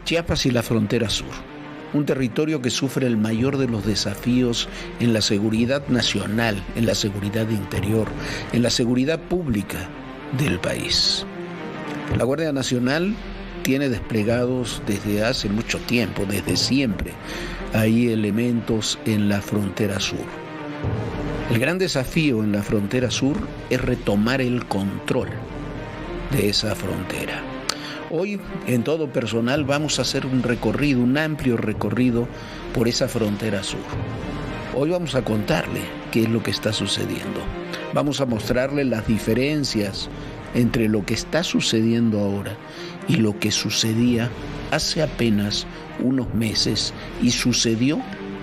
Chiapas y la frontera sur, un territorio que sufre el mayor de los desafíos en la seguridad nacional, en la seguridad interior, en la seguridad pública del país. La Guardia Nacional tiene desplegados desde hace mucho tiempo, desde siempre, hay elementos en la frontera sur. El gran desafío en la frontera sur es retomar el control de esa frontera. Hoy, en Todo Personal, vamos a hacer un recorrido, un amplio recorrido por esa frontera sur. Hoy vamos a contarle qué es lo que está sucediendo. Vamos a mostrarle las diferencias entre lo que está sucediendo ahora y lo que sucedía hace apenas unos meses y sucedió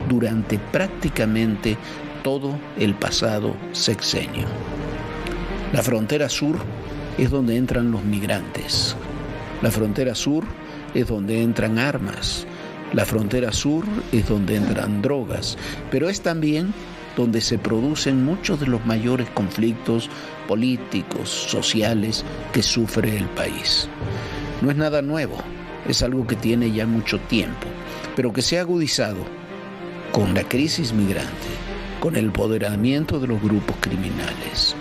durante prácticamente todo el pasado sexenio. La frontera sur es donde entran los migrantes. La frontera sur es donde entran armas. La frontera sur es donde entran drogas, pero es también donde se producen muchos de los mayores conflictos políticos, sociales que sufre el país. No es nada nuevo, es algo que tiene ya mucho tiempo, pero que se ha agudizado con la crisis migrante, con el empoderamiento de los grupos criminales,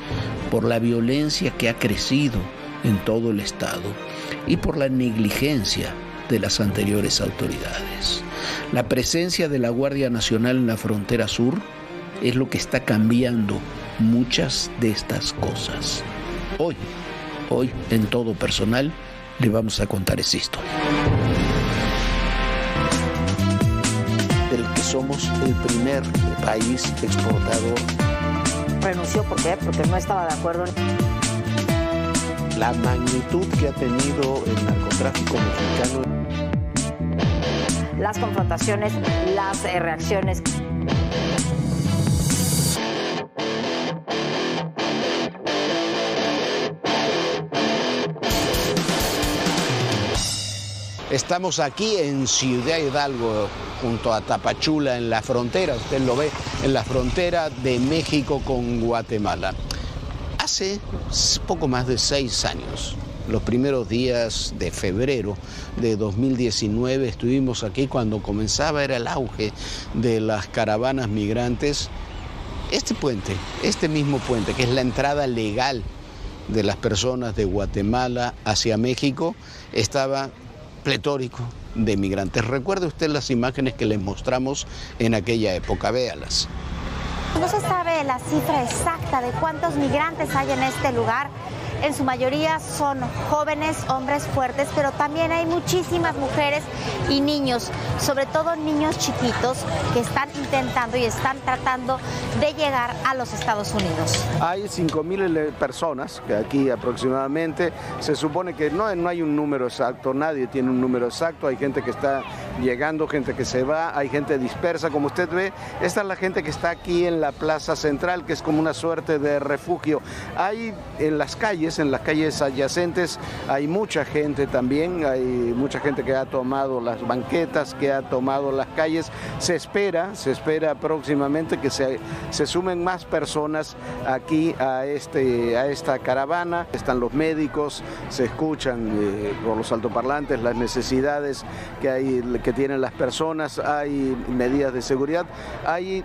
por la violencia que ha crecido en todo el Estado y por la negligencia de las anteriores autoridades. La presencia de la Guardia Nacional en la frontera sur es lo que está cambiando muchas de estas cosas. Hoy, en Todo Personal, le vamos a contar esa historia. Del que somos el primer país exportador. Renunció, ¿por qué? Porque no estaba de acuerdo. La magnitud que ha tenido el narcotráfico mexicano. Las confrontaciones, las reacciones. Estamos aquí en Ciudad Hidalgo, junto a Tapachula, en la frontera, usted lo ve, en la frontera de México con Guatemala. Hace poco más de 6 años, los primeros días de febrero de 2019, estuvimos aquí cuando comenzaba, era el auge de las caravanas migrantes. Este mismo puente, que es la entrada legal de las personas de Guatemala hacia México, estaba pletórico de migrantes. Recuerde usted las imágenes que les mostramos en aquella época, véalas. No se sabe la cifra exacta de cuántos migrantes hay en este lugar. En su mayoría son jóvenes, hombres fuertes, pero también hay muchísimas mujeres y niños, sobre todo niños chiquitos que están intentando y están tratando de llegar a los Estados Unidos. Hay 5,000 personas que aquí aproximadamente, se supone que no hay un número exacto, nadie tiene un número exacto, hay gente que está llegando, gente que se va, hay gente dispersa, como usted ve, esta es la gente que está aquí en la plaza central, que es como una suerte de refugio. Hay en las calles adyacentes, hay mucha gente también, hay mucha gente que ha tomado las banquetas, que ha tomado las calles. Se espera próximamente que se sumen más personas aquí a esta caravana. Están los médicos, se escuchan por los altoparlantes las necesidades que tienen las personas, hay medidas de seguridad,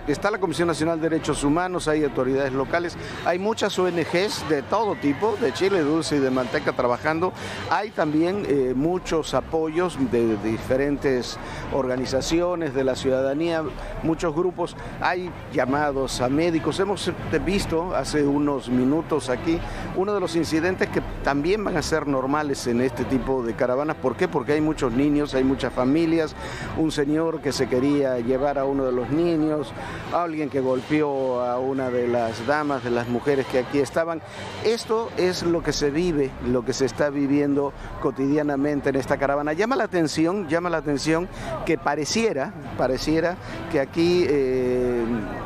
está la Comisión Nacional de Derechos Humanos, hay autoridades locales, hay muchas ONGs de todo tipo, de chile dulce y de manteca trabajando. Hay también muchos apoyos de diferentes organizaciones, de la ciudadanía, muchos grupos. Hay llamados a médicos. Hemos visto hace unos minutos aquí uno de los incidentes que también van a ser normales en este tipo de caravanas. ¿Por qué? Porque hay muchos niños, hay muchas familias. Un señor que se quería llevar a uno de los niños, alguien que golpeó a una de las damas, de las mujeres que aquí estaban. Esto es lo que se vive, lo que se está viviendo cotidianamente en esta caravana. Llama la atención que pareciera que aquí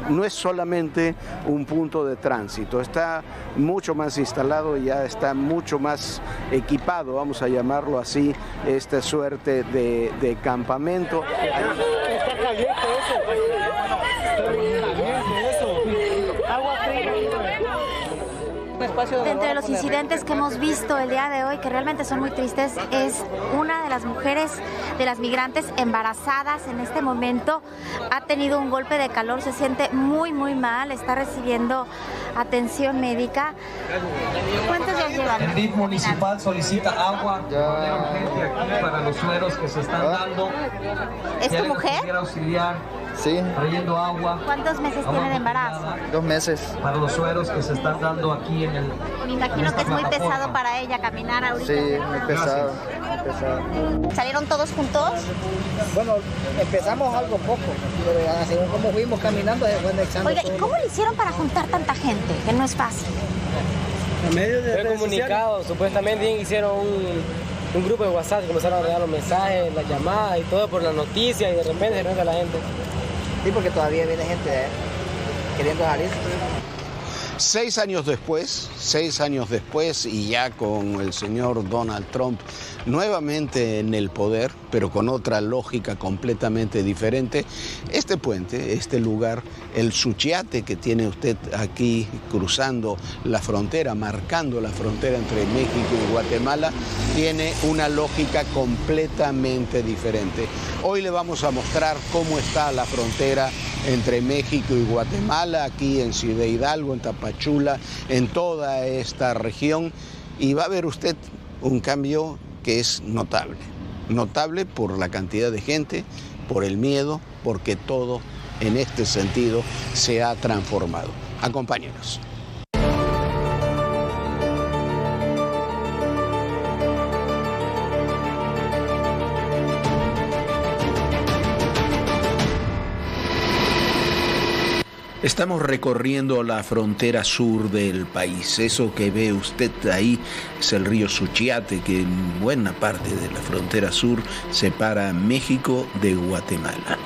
no es solamente un punto de tránsito, está mucho más instalado, ya está mucho más equipado, vamos a llamarlo así, esta suerte de campamento. Está caliente eso. Agua fría. Entre los incidentes que hemos visto el día de hoy, que realmente son muy tristes, es una de las mujeres, de las migrantes embarazadas en este momento, ha tenido un golpe de calor, se siente muy, muy mal, está recibiendo atención médica. ¿Cuántos días llevan? El DIF municipal solicita agua para los sueros que se están dando. ¿Es tu mujer? Quiero auxiliar. Sí. Trayendo agua. ¿Cuántos meses tiene de embarazo? 2 meses. Para los sueros que se están dando aquí en el... Me imagino que es muy pesado para ella caminar ahorita. Sí, muy pesado, muy pesado. ¿Salieron todos juntos? Bueno, empezamos algo poco, pero según como fuimos caminando, se fue anexando. Oiga, ¿y cómo le hicieron para juntar tanta gente? Que no es fácil. Fue comunicado, supuestamente hicieron un grupo de WhatsApp, comenzaron a regar los mensajes, las llamadas y todo por las noticias y de repente se renta la gente. Sí, porque todavía viene gente queriendo salir. 6 años después y ya con el señor Donald Trump nuevamente en el poder, pero con otra lógica completamente diferente, este puente, este lugar, el Suchiate que tiene usted aquí cruzando la frontera, marcando la frontera entre México y Guatemala, tiene una lógica completamente diferente. Hoy le vamos a mostrar cómo está la frontera entre México y Guatemala, aquí en Ciudad Hidalgo, en Tapachula, en toda esta región, y va a ver usted un cambio que es notable por la cantidad de gente, por el miedo, porque todo en este sentido se ha transformado. Acompáñenos. Estamos recorriendo la frontera sur del país. Eso que ve usted ahí es el río Suchiate, que en buena parte de la frontera sur separa México de Guatemala.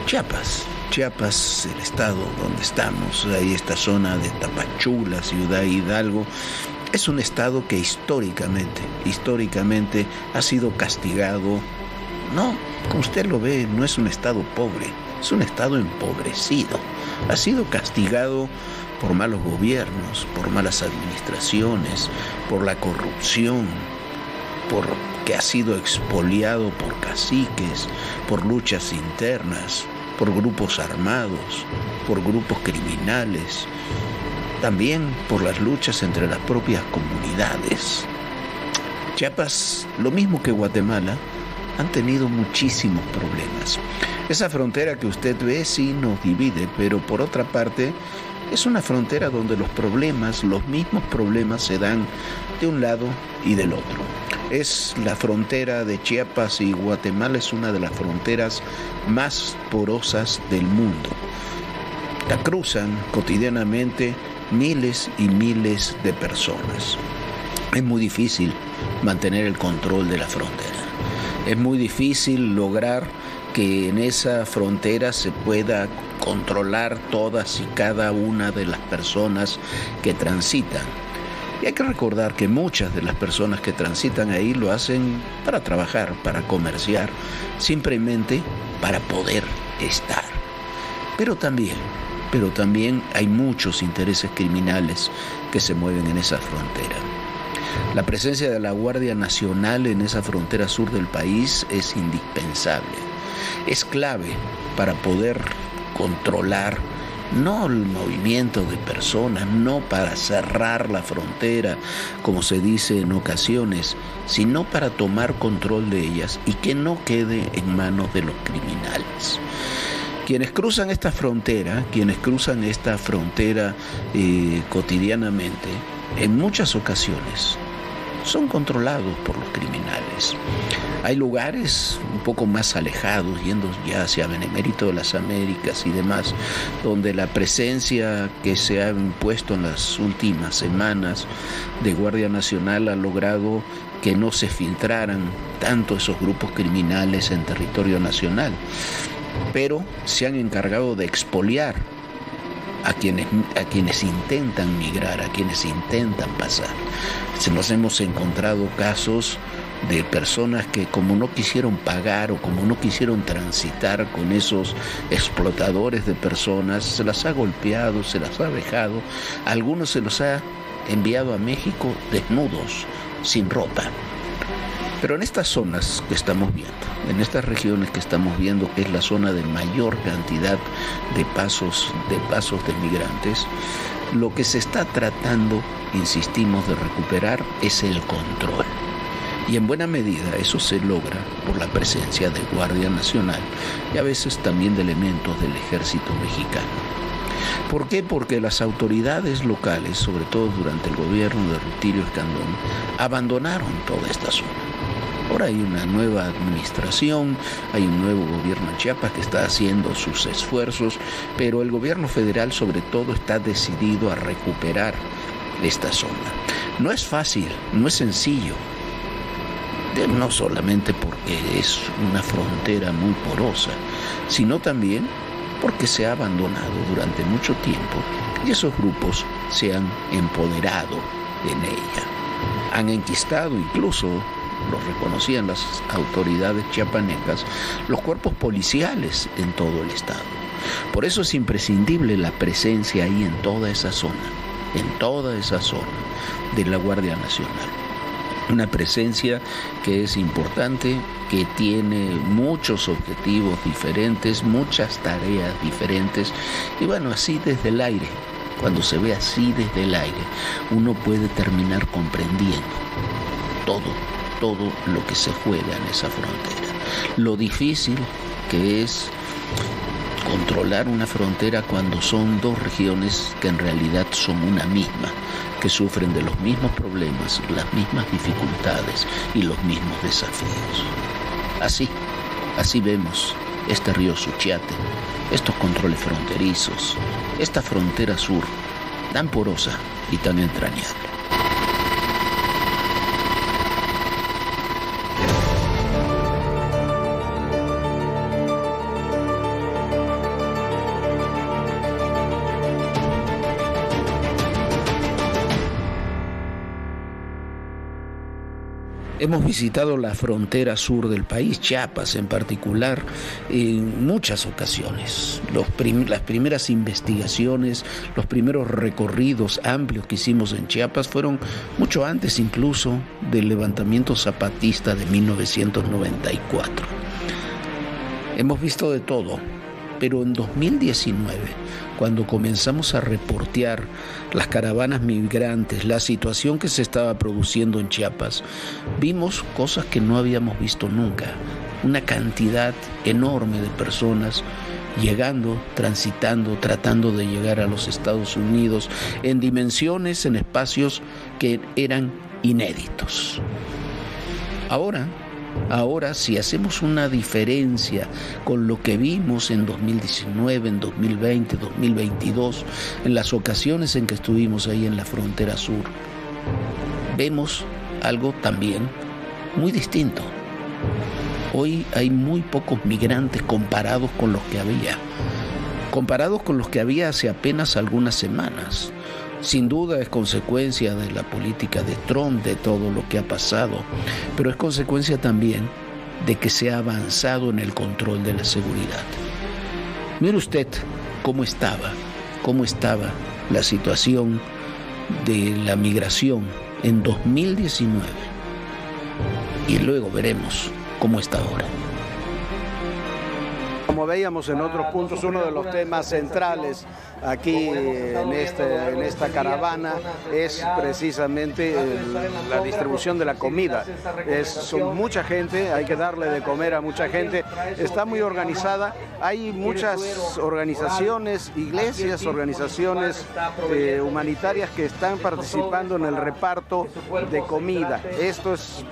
Chiapas, el estado donde estamos, ahí esta zona de Tapachula, Ciudad Hidalgo, es un estado que históricamente ha sido castigado. No, como usted lo ve, no es un estado pobre, es un estado empobrecido. Ha sido castigado por malos gobiernos, por malas administraciones, por la corrupción, porque ha sido expoliado por caciques, por luchas internas, por grupos armados, por grupos criminales, también por las luchas entre las propias comunidades. Chiapas, lo mismo que Guatemala, han tenido muchísimos problemas. Esa frontera que usted ve sí nos divide, pero por otra parte es una frontera donde los mismos problemas se dan de un lado y del otro. Es la frontera de Chiapas y Guatemala, es una de las fronteras más porosas del mundo. La cruzan cotidianamente miles y miles de personas. Es muy difícil mantener el control de la frontera. Es muy difícil lograr que en esa frontera se pueda controlar todas y cada una de las personas que transitan. Y hay que recordar que muchas de las personas que transitan ahí lo hacen para trabajar, para comerciar, simplemente para poder estar. Pero también hay muchos intereses criminales que se mueven en esa frontera. La presencia de la Guardia Nacional en esa frontera sur del país es indispensable. Es clave para poder controlar no el movimiento de personas, no para cerrar la frontera, como se dice en ocasiones, sino para tomar control de ellas y que no quede en manos de los criminales. Quienes cruzan esta frontera cotidianamente, en muchas ocasiones, son controlados por los criminales. Hay lugares un poco más alejados, yendo ya hacia Benemérito de las Américas y demás, donde la presencia que se ha impuesto en las últimas semanas de Guardia Nacional ha logrado que no se filtraran tanto esos grupos criminales en territorio nacional, pero se han encargado de expoliar a quienes intentan migrar, a quienes intentan pasar. Nos hemos encontrado casos de personas que, como no quisieron pagar o como no quisieron transitar con esos explotadores de personas, se las ha golpeado, se las ha vejado, a algunos se los ha enviado a México desnudos, sin ropa. Pero en estas zonas que estamos viendo, en estas regiones que estamos viendo, que es la zona de mayor cantidad de pasos de migrantes, lo que se está tratando, insistimos, de recuperar es el control. Y en buena medida eso se logra por la presencia de Guardia Nacional y a veces también de elementos del ejército mexicano. ¿Por qué? Porque las autoridades locales, sobre todo durante el gobierno de Rutilio Escandón, abandonaron toda esta zona. Ahora hay una nueva administración, hay un nuevo gobierno en Chiapas que está haciendo sus esfuerzos, pero el gobierno federal sobre todo está decidido a recuperar esta zona. No es fácil, no es sencillo, no solamente porque es una frontera muy porosa, sino también porque se ha abandonado durante mucho tiempo y esos grupos se han empoderado en ella. Han enquistado incluso, lo reconocían las autoridades chiapanecas, los cuerpos policiales en todo el estado. Por eso es imprescindible la presencia ahí en toda esa zona de la Guardia Nacional. Una presencia que es importante, que tiene muchos objetivos diferentes, muchas tareas diferentes. Y bueno, así desde el aire, cuando se ve así desde el aire, uno puede terminar comprendiendo todo lo que se juega en esa frontera. Lo difícil que es controlar una frontera cuando son dos regiones que en realidad son una misma, que sufren de los mismos problemas, las mismas dificultades y los mismos desafíos. Así vemos este río Suchiate, estos controles fronterizos, esta frontera sur tan porosa y tan entrañable. Hemos visitado la frontera sur del país, Chiapas en particular, en muchas ocasiones. Las primeras investigaciones, los primeros recorridos amplios que hicimos en Chiapas fueron mucho antes incluso del levantamiento zapatista de 1994. Hemos visto de todo, pero en 2019, cuando comenzamos a reportear las caravanas migrantes, la situación que se estaba produciendo en Chiapas, vimos cosas que no habíamos visto nunca. Una cantidad enorme de personas llegando, transitando, tratando de llegar a los Estados Unidos en dimensiones, en espacios que eran inéditos. Ahora, si hacemos una diferencia con lo que vimos en 2019, en 2020, 2022, en las ocasiones en que estuvimos ahí en la frontera sur, vemos algo también muy distinto. Hoy hay muy pocos migrantes comparados con los que había hace apenas algunas semanas. Sin duda es consecuencia de la política de Trump, de todo lo que ha pasado, pero es consecuencia también de que se ha avanzado en el control de la seguridad. Mire usted cómo estaba la situación de la migración en 2019 y luego veremos cómo está ahora. Como veíamos en otros puntos, uno de los temas centrales aquí en esta caravana es precisamente la distribución de la comida. Son mucha gente, hay que darle de comer a mucha gente, está muy organizada, hay muchas organizaciones, iglesias, organizaciones humanitarias que están participando en el reparto de comida. Esto es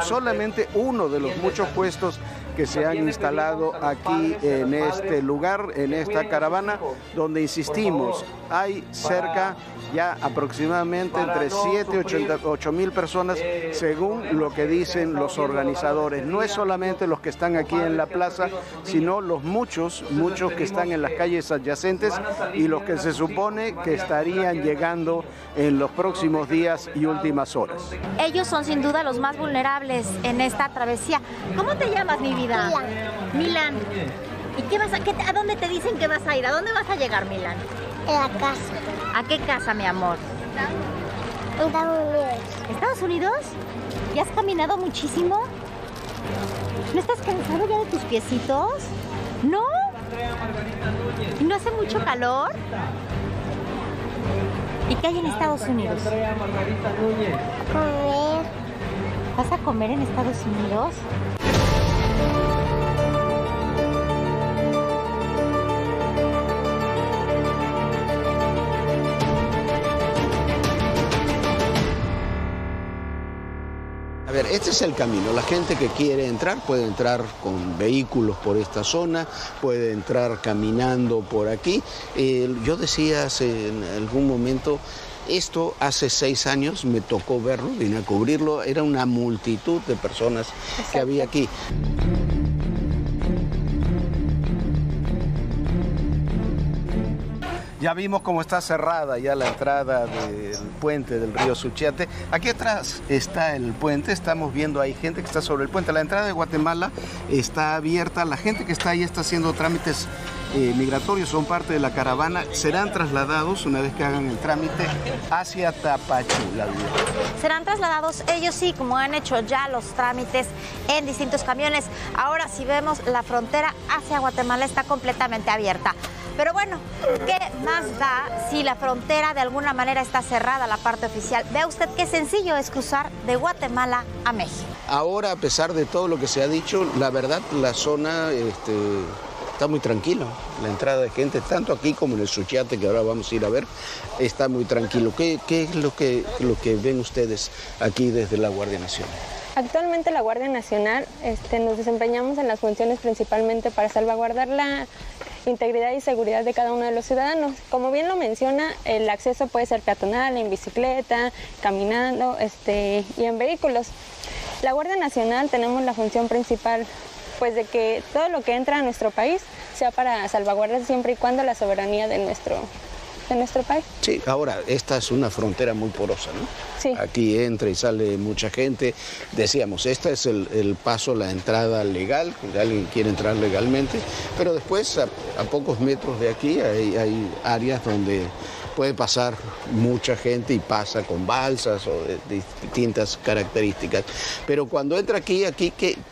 solamente uno de los muchos puestos que se han instalado aquí en este lugar, en esta caravana, donde insistimos, hay cerca ya aproximadamente entre 7 y 8 mil personas, según lo que dicen los organizadores. No es solamente los que están aquí en la plaza, sino los muchos que están en las calles adyacentes y los que se supone que estarían llegando en los próximos días y últimas horas. Ellos son sin duda los más vulnerables en esta travesía. ¿Cómo te llamas, mi vida? Milán. ¿Y a dónde te dicen que vas a ir? ¿A dónde vas a llegar, Milán? A la casa. ¿A qué casa, mi amor? Estados Unidos. ¿Estados Unidos? ¿Ya has caminado muchísimo? ¿No estás cansado ya de tus piecitos? ¿No? ¿Y no hace mucho calor? ¿Y qué hay en Estados Unidos? Comer. ¿Vas a comer en Estados Unidos? A ver, este es el camino. La gente que quiere entrar puede entrar con vehículos por esta zona, puede entrar caminando por aquí. Yo decía en algún momento, esto hace 6 años me tocó verlo, vine a cubrirlo, era una multitud de personas que había aquí. Ya vimos cómo está cerrada ya la entrada del puente del río Suchiate. Aquí atrás está el puente, estamos viendo hay gente que está sobre el puente. La entrada de Guatemala está abierta, la gente que está ahí está haciendo trámites migratorios, son parte de la caravana, serán trasladados una vez que hagan el trámite hacia Tapachula. Serán trasladados ellos sí, como han hecho ya los trámites en distintos camiones. Ahora si vemos la frontera hacia Guatemala está completamente abierta. Pero bueno, ¿qué más da si la frontera de alguna manera está cerrada, la parte oficial? Vea usted qué sencillo es cruzar de Guatemala a México. Ahora, a pesar de todo lo que se ha dicho, la verdad, la zona está muy tranquila. La entrada de gente, tanto aquí como en el Suchiate, que ahora vamos a ir a ver, está muy tranquilo. ¿Qué es lo que ven ustedes aquí desde la Guardia Nacional? Actualmente la Guardia Nacional nos desempeñamos en las funciones principalmente para salvaguardar la integridad y seguridad de cada uno de los ciudadanos. Como bien lo menciona, el acceso puede ser peatonal, en bicicleta, caminando y en vehículos. La Guardia Nacional tenemos la función principal pues de que todo lo que entra a nuestro país sea para salvaguardar siempre y cuando la soberanía de nuestro país. Sí, ahora, esta es una frontera muy porosa, ¿no? Sí. Aquí entra y sale mucha gente. Decíamos, esta es el paso, la entrada legal, que alguien quiere entrar legalmente, pero después, a pocos metros de aquí, hay áreas donde puede pasar mucha gente y pasa con balsas o de distintas características. Pero cuando entra aquí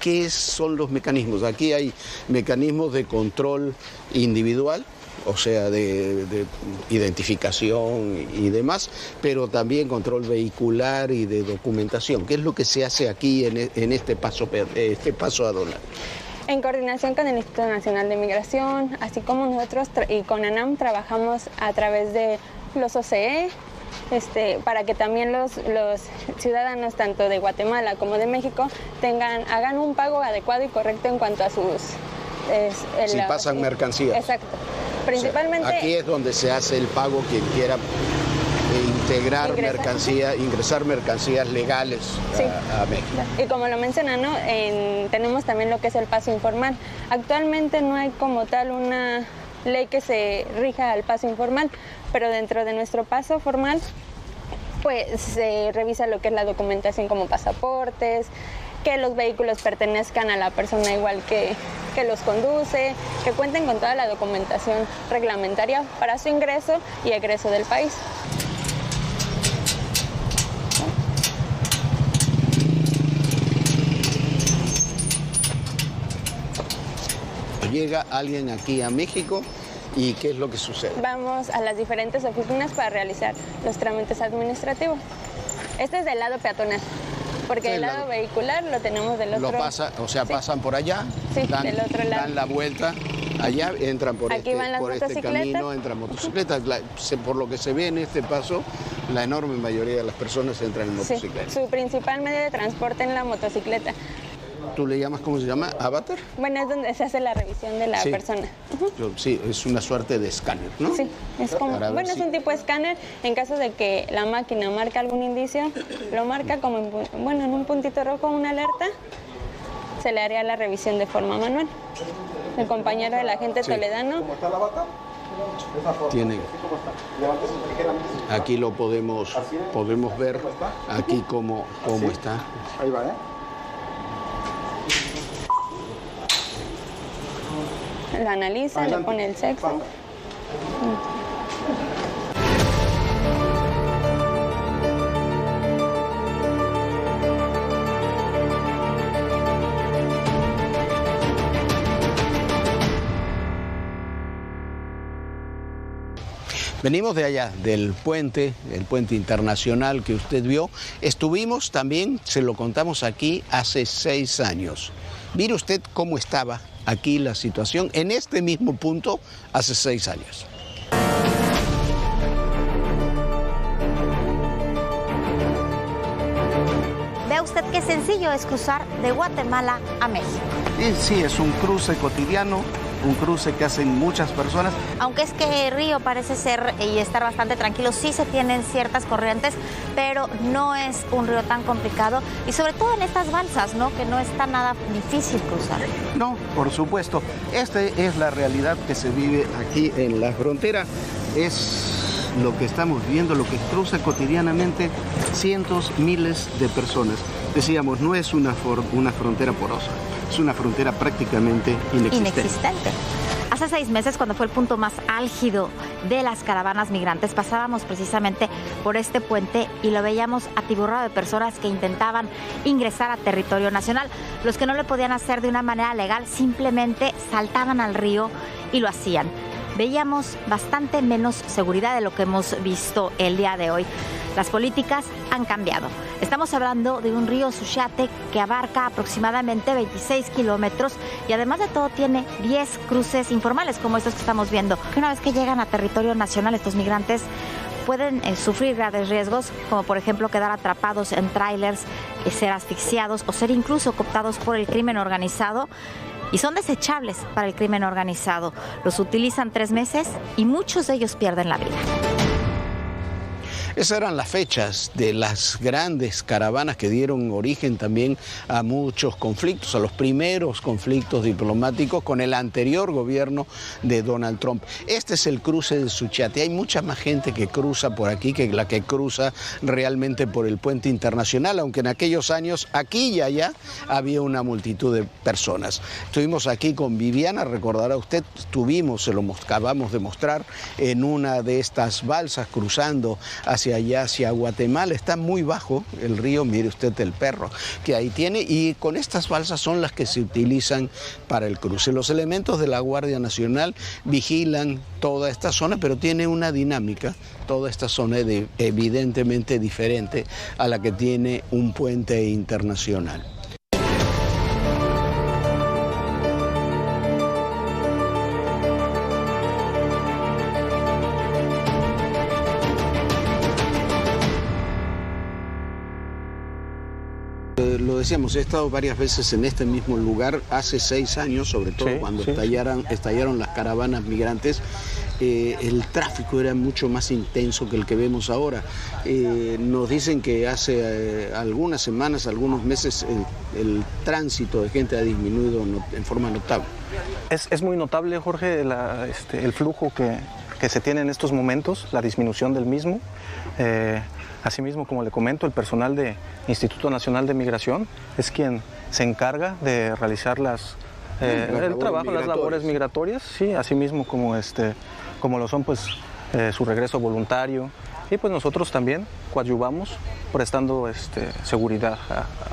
¿qué son los mecanismos? Aquí hay mecanismos de control individual, o sea, de identificación y demás, pero también control vehicular y de documentación. ¿Qué es lo que se hace aquí en este paso aduanal? En coordinación con el Instituto Nacional de Migración, así como nosotros y con ANAM trabajamos a través de los OCE, para que también los ciudadanos tanto de Guatemala como de México hagan un pago adecuado y correcto en cuanto a sus... si pasan mercancías. Exacto. Principalmente... O sea, aquí es donde se hace el pago quien quiera ingresar mercancías legales a México. Y como lo mencionan, ¿no? Tenemos también lo que es el paso informal. Actualmente no hay como tal una ley que se rija al paso informal, pero dentro de nuestro paso formal pues se revisa lo que es la documentación como pasaportes, que los vehículos pertenezcan a la persona igual que los conduce, que cuenten con toda la documentación reglamentaria para su ingreso y egreso del país. Llega alguien aquí a México y ¿qué es lo que sucede? Vamos a las diferentes oficinas para realizar los trámites administrativos. Este es del lado peatonal, porque del lado vehicular lo tenemos del otro. Pasan por allá, sí, del otro lado. Dan la vuelta allá, entran por este camino, entran motocicletas. Por lo que se ve en este paso, la enorme mayoría de las personas entran en motocicleta. Sí, su principal medio de transporte es la motocicleta. ¿Tú le llamas, cómo se llama? ¿Avatar? Bueno, es donde se hace la revisión de la persona. Sí, es una suerte de escáner, ¿no? Sí, es como, es un tipo de escáner. En caso de que la máquina marque algún indicio, lo marca como en un puntito rojo, una alerta, se le haría la revisión de forma manual. El compañero del agente toledano. ¿Cómo está la bata? Tienen. Aquí lo podemos ver, aquí cómo está. Ahí va, Lo analiza, le pone el sexo. Venimos de allá, del puente, el puente internacional que usted vio. Estuvimos también, se lo contamos aquí, hace 6 años. Mire usted cómo estaba aquí la situación en este mismo punto hace 6 años. Vea usted qué sencillo es cruzar de Guatemala a México. Sí, es un cruce cotidiano, un cruce que hacen muchas personas. Aunque es que el río parece ser y estar bastante tranquilo, sí se tienen ciertas corrientes, pero no es un río tan complicado y sobre todo en estas balsas, ¿no? Que no está nada difícil cruzar. No, por supuesto. Esta es la realidad que se vive aquí en la frontera. Es lo que estamos viendo, lo que cruza cotidianamente cientos, miles de personas. Decíamos, no es una frontera porosa, es una frontera prácticamente inexistente. Hace 6 meses, cuando fue el punto más álgido de las caravanas migrantes, pasábamos precisamente por este puente y lo veíamos atiborrado de personas que intentaban ingresar a territorio nacional. Los que no lo podían hacer de una manera legal simplemente saltaban al río y lo hacían. Veíamos bastante menos seguridad de lo que hemos visto el día de hoy. Las políticas han cambiado. Estamos hablando de un río Suchiate que abarca aproximadamente 26 kilómetros y además de todo tiene 10 cruces informales como estos que estamos viendo. Una vez que llegan a territorio nacional, estos migrantes pueden sufrir graves riesgos, como por ejemplo quedar atrapados en tráilers, ser asfixiados o ser incluso cooptados por el crimen organizado. Y son desechables para el crimen organizado. Los utilizan 3 meses y muchos de ellos pierden la vida. Esas eran las fechas de las grandes caravanas que dieron origen también a muchos conflictos, a los primeros conflictos diplomáticos con el anterior gobierno de Donald Trump. Este es el cruce de Suchiate. Hay mucha más gente que cruza por aquí que la que cruza realmente por el puente internacional, aunque en aquellos años aquí y allá había una multitud de personas. Estuvimos aquí con Viviana, recordará usted, se lo acabamos de mostrar en una de estas balsas cruzando hacia allá, hacia Guatemala. Está muy bajo el río, mire usted el perro que ahí tiene, y con estas balsas son las que se utilizan para el cruce. Los elementos de la Guardia Nacional vigilan toda esta zona, pero tiene una dinámica, toda esta zona evidentemente diferente a la que tiene un puente internacional. Lo decíamos, he estado varias veces en este mismo lugar hace 6 años, sobre todo cuando estallaron las caravanas migrantes. El tráfico era mucho más intenso que el que vemos ahora. Nos dicen que hace algunas semanas, algunos meses, el tránsito de gente ha disminuido en forma notable. Es muy notable, Jorge, el flujo que se tiene en estos momentos, la disminución del mismo. Asimismo, como le comento, el personal del Instituto Nacional de Migración es quien se encarga de realizar el trabajo, las labores migratorias, sí, asimismo como lo son pues su regreso voluntario, y pues nosotros también coadyuvamos prestando seguridad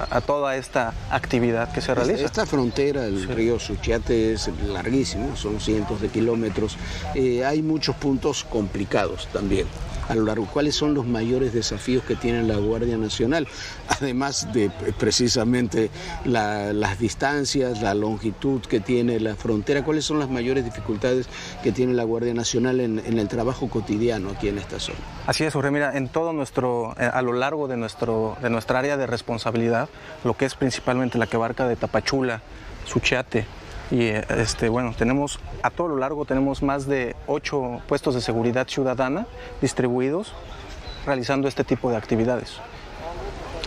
a toda esta actividad que se realiza. Esta frontera del río Suchiate es larguísimo, son cientos de kilómetros. Hay muchos puntos complicados también a lo largo. ¿Cuáles son los mayores desafíos que tiene la Guardia Nacional? Además de precisamente las distancias, la longitud que tiene la frontera, ¿cuáles son las mayores dificultades que tiene la Guardia Nacional en el trabajo cotidiano aquí en esta zona? Así es, Jorge. Mira, en todo a lo largo de nuestra área de responsabilidad, lo que es principalmente la que abarca de Tapachula, Suchiate, y tenemos a todo lo largo tenemos más de 8 puestos de seguridad ciudadana distribuidos realizando este tipo de actividades.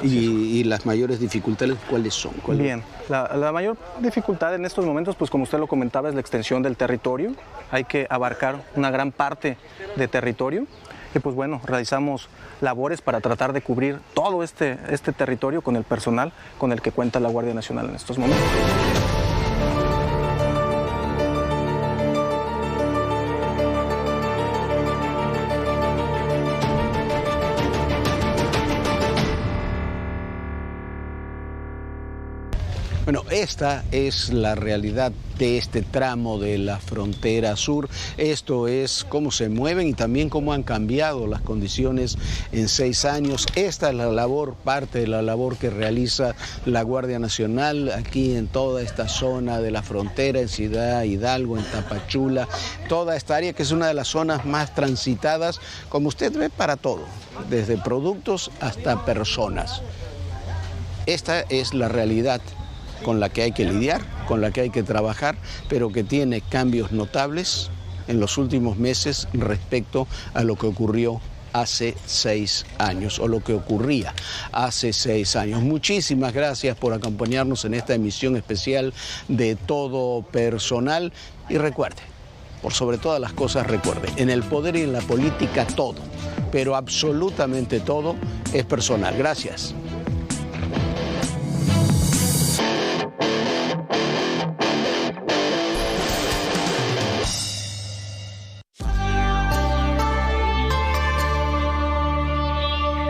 ¿Y las mayores dificultades cuáles son? Bien, la mayor dificultad en estos momentos, pues como usted lo comentaba, es la extensión del territorio. Hay que abarcar una gran parte de territorio y pues bueno, realizamos labores para tratar de cubrir todo este territorio con el personal con el que cuenta la Guardia Nacional en estos momentos. Bueno, Esta es la realidad de este tramo de la frontera sur. Esto es cómo se mueven y también cómo han cambiado las condiciones en 6 años. Esta es la labor, parte de la labor que realiza la Guardia Nacional aquí en toda esta zona de la frontera, en Ciudad Hidalgo, en Tapachula, toda esta área que es una de las zonas más transitadas, como usted ve, para todo, desde productos hasta personas. Esta es la realidad con la que hay que lidiar, con la que hay que trabajar, pero que tiene cambios notables en los últimos meses respecto a lo que ocurrió hace 6 años, o lo que ocurría hace 6 años. Muchísimas gracias por acompañarnos en esta emisión especial de Todo Personal. Y recuerde, por sobre todas las cosas, recuerde, en el poder y en la política todo, pero absolutamente todo es personal. Gracias.